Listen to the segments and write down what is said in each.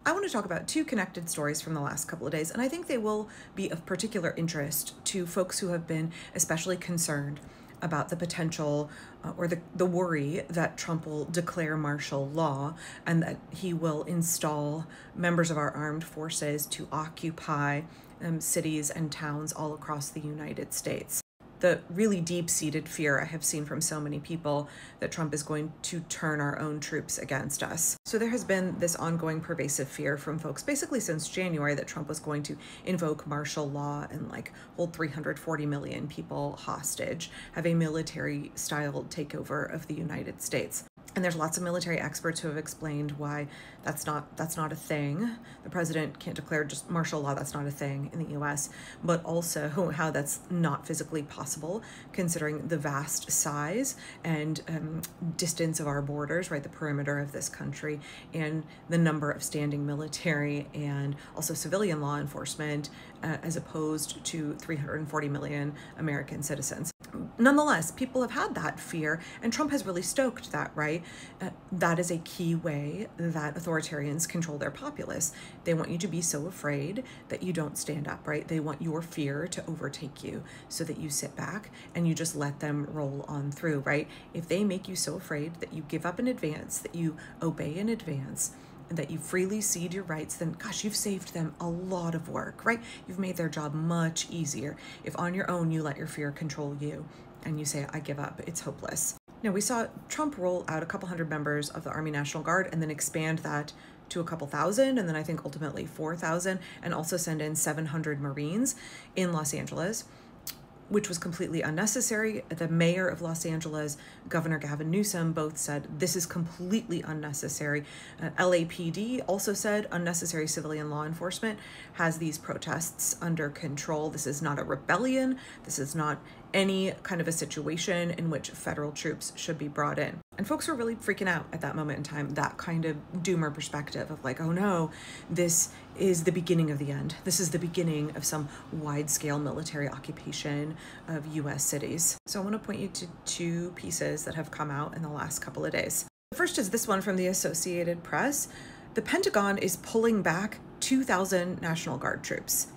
I want to talk about two connected stories from the last couple of days, and I think they will be of particular interest to folks who have been especially concerned about the potential or the worry that Trump will declare martial law and that he will install members of our armed forces to occupy cities and towns all across the United States. The really deep-seated fear I have seen from so many people that Trump is going to turn our own troops against us. So there has been this ongoing pervasive fear from folks basically since January that Trump was going to invoke martial law and hold 340 million people hostage, have a military-style takeover of the United States. And there's lots of military experts who have explained why that's not a thing. The president can't declare just martial law, that's not a thing in the US, but also how that's not physically possible considering the vast size and distance of our borders, right, the perimeter of this country, and the number of standing military and also civilian law enforcement as opposed to 340 million American citizens. Nonetheless, people have had that fear, and Trump has really stoked that, right? That is a key way that authoritarians control their populace. They want you to be so afraid that you don't stand up, right? They want your fear to overtake you so that you sit back and you just let them roll on through, right? If they make you so afraid that you give up in advance, that you obey in advance, and that you freely cede your rights, then gosh, you've saved them a lot of work, right? You've made their job much easier. If on your own you let your fear control you and you say, I give up, it's hopeless. Now, we saw Trump roll out a couple hundred members of the Army National Guard and then expand that to a couple thousand, and then I think ultimately 4,000, and also send in 700 Marines in Los Angeles, which was completely unnecessary. The mayor of Los Angeles, Governor Gavin Newsom, both said this is completely unnecessary. LAPD also said unnecessary civilian law enforcement has these protests under control. This is not a rebellion. This is not any kind of a situation in which federal troops should be brought in. And folks were really freaking out at that moment in time, that kind of doomer perspective of oh no, this is the beginning of the end. This is the beginning of some wide-scale military occupation of US cities. So I want to point you to two pieces that have come out in the last couple of days. The first is this one from the Associated Press. The Pentagon is pulling back 2,000 National Guard troops.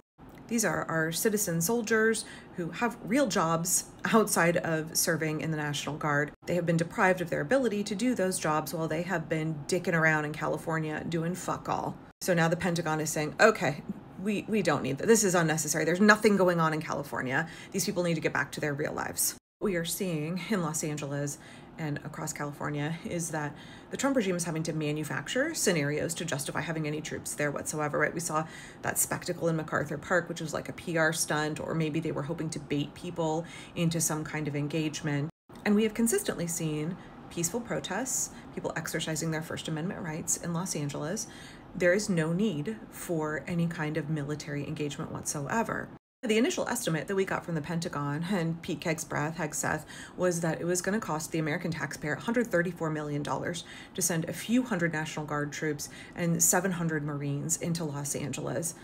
These are our citizen soldiers who have real jobs outside of serving in the National Guard. They have been deprived of their ability to do those jobs while they have been dicking around in California doing fuck all. So now the Pentagon is saying, okay, we don't need that. This is unnecessary. There's nothing going on in California. These people need to get back to their real lives. What we are seeing in Los Angeles and across California is that the Trump regime is having to manufacture scenarios to justify having any troops there whatsoever, right? We saw that spectacle in MacArthur Park, which was like a PR stunt, or maybe they were hoping to bait people into some kind of engagement. And we have consistently seen peaceful protests, people exercising their First Amendment rights in Los Angeles. There is no need for any kind of military engagement whatsoever. The initial estimate that we got from the Pentagon and Pete Hegseth was that it was going to cost the American taxpayer $134 million to send a few hundred National Guard troops and 700 Marines into Los Angeles,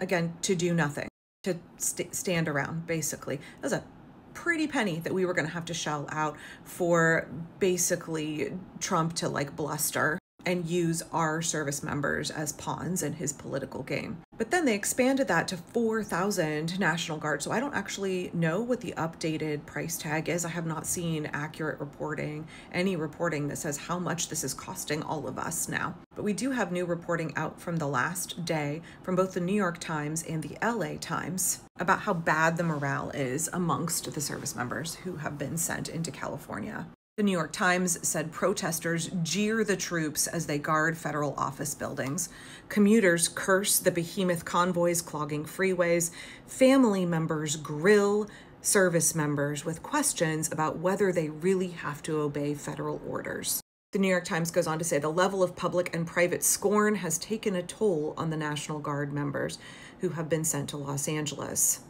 again, to do nothing, to stand around, basically. That was a pretty penny that we were going to have to shell out for basically Trump to bluster and use our service members as pawns in his political game. But then they expanded that to 4,000 National Guard. So I don't actually know what the updated price tag is. I have not seen accurate reporting, any reporting that says how much this is costing all of us now. But we do have new reporting out from the last day from both the New York Times and the LA Times about how bad the morale is amongst the service members who have been sent into California. The New York Times said protesters jeer the troops as they guard federal office buildings. Commuters curse the behemoth convoys clogging freeways. Family members grill service members with questions about whether they really have to obey federal orders. The New York Times goes on to say the level of public and private scorn has taken a toll on the National Guard members who have been sent to Los Angeles.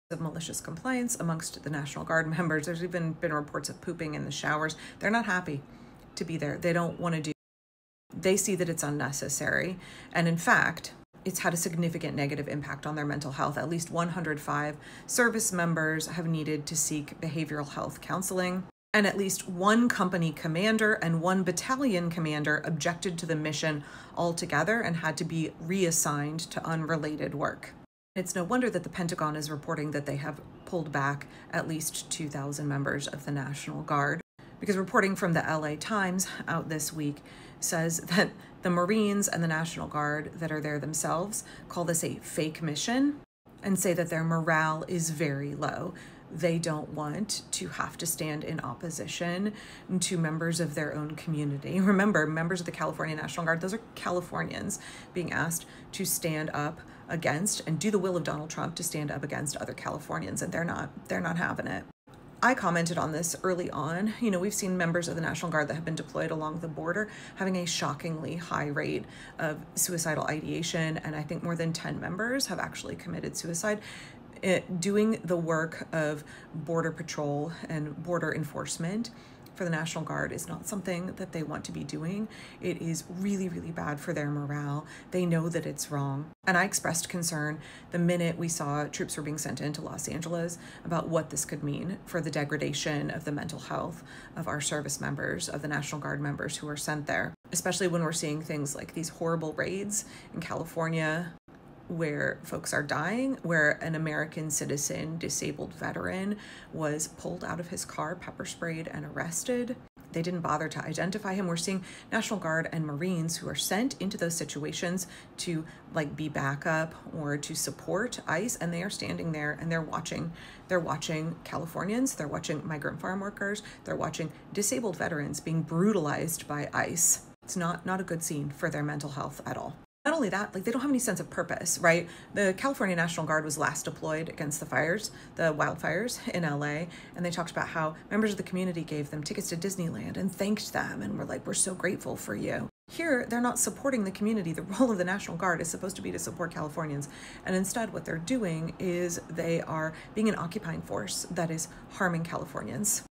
Of malicious compliance amongst the National Guard members. There's even been reports of pooping in the showers. They're not happy to be there. They don't want to do. They see that it's unnecessary. And in fact, it's had a significant negative impact on their mental health. At least 105 service members have needed to seek behavioral health counseling. And at least one company commander and one battalion commander objected to the mission altogether and had to be reassigned to unrelated work. It's no wonder that the Pentagon is reporting that they have pulled back at least 2,000 members of the National Guard, because reporting from the LA Times out this week says that the Marines and the National Guard that are there themselves call this a fake mission and say that their morale is very low. They don't want to have to stand in opposition to members of their own community. Remember, members of the California National Guard, those are Californians being asked to stand up against and do the will of Donald Trump, to stand up against other Californians, and they're not having it. I commented on this early on. We've seen members of the National Guard that have been deployed along the border having a shockingly high rate of suicidal ideation, and I think more than 10 members have actually committed suicide. Doing the work of border patrol and border enforcement for the National Guard is not something that they want to be doing. It is really, really bad for their morale. They know that it's wrong. And I expressed concern the minute we saw troops were being sent into Los Angeles about what this could mean for the degradation of the mental health of our service members, of the National Guard members who are sent there, especially when we're seeing things like these horrible raids in California where folks are dying, where an American citizen, disabled veteran, was pulled out of his car, pepper sprayed, and arrested. They didn't bother to identify him. We're seeing National Guard and Marines who are sent into those situations to be backup or to support ICE, and they are standing there and they're watching Californians, they're watching migrant farm workers, they're watching disabled veterans being brutalized by ICE. It's not a good scene for their mental health at all. Not only that, they don't have any sense of purpose, right? The California National Guard was last deployed against the wildfires in LA, and they talked about how members of the community gave them tickets to Disneyland and thanked them and were like, we're so grateful for you. Here, they're not supporting the community. The role of the National Guard is supposed to be to support Californians, and instead what they're doing is they are being an occupying force that is harming Californians.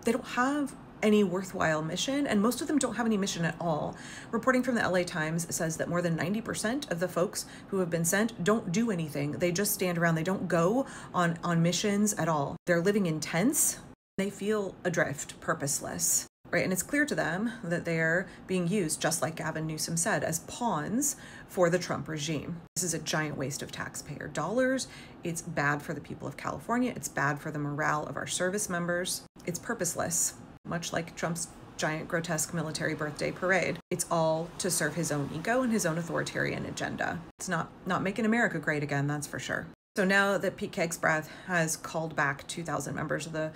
They don't have any worthwhile mission, and most of them don't have any mission at all. Reporting from the LA Times says that more than 90% of the folks who have been sent don't do anything. They just stand around. They don't go on missions at all. They're living in tents. They feel adrift, purposeless, right? And it's clear to them that they're being used, just like Gavin Newsom said, as pawns for the Trump regime. This is a giant waste of taxpayer dollars. It's bad for the people of California. It's bad for the morale of our service members. It's purposeless, much like Trump's giant grotesque military birthday parade. It's all to serve his own ego and his own authoritarian agenda. It's not making America great again, that's for sure. So now that Pete Kegsbrath has called back 2,000 members of the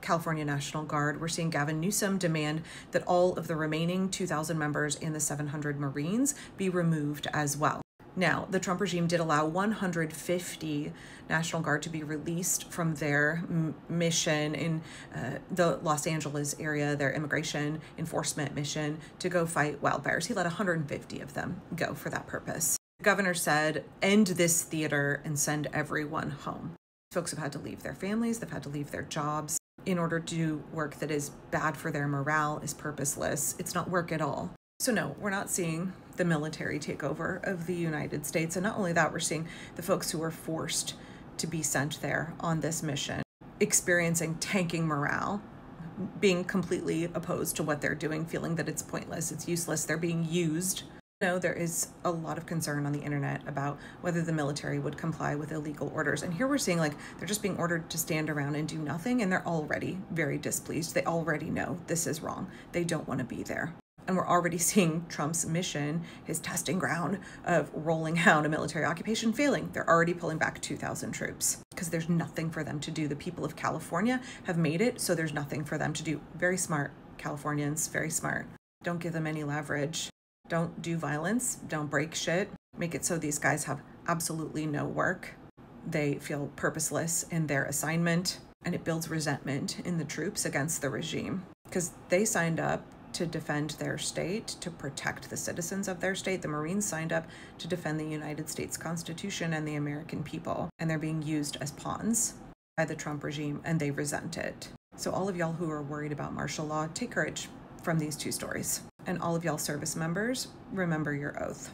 California National Guard, we're seeing Gavin Newsom demand that all of the remaining 2,000 members and the 700 Marines be removed as well. Now, the Trump regime did allow 150 National Guard to be released from their mission in the Los Angeles area, their immigration enforcement mission, to go fight wildfires. He let 150 of them go for that purpose. The governor said, end this theater and send everyone home. Folks have had to leave their families, they've had to leave their jobs in order to do work that is bad for their morale, is purposeless. It's not work at all. So no, we're not seeing the military takeover of the United States. And not only that, we're seeing the folks who were forced to be sent there on this mission experiencing tanking morale, being completely opposed to what they're doing, feeling that it's pointless, it's useless, they're being used. There is a lot of concern on the internet about whether the military would comply with illegal orders. And here we're seeing they're just being ordered to stand around and do nothing, and they're already very displeased. They already know this is wrong. They don't want to be there. And we're already seeing Trump's mission, his testing ground of rolling out a military occupation, failing. They're already pulling back 2,000 troops because there's nothing for them to do. The people of California have made it, so there's nothing for them to do. Very smart, Californians, very smart. Don't give them any leverage. Don't do violence. Don't break shit. Make it so these guys have absolutely no work. They feel purposeless in their assignment, and it builds resentment in the troops against the regime because they signed up to defend their state, to protect the citizens of their state. The Marines signed up to defend the United States Constitution and the American people, and they're being used as pawns by the Trump regime, and they resent it. So all of y'all who are worried about martial law, take courage from these two stories. And all of y'all service members, remember your oath.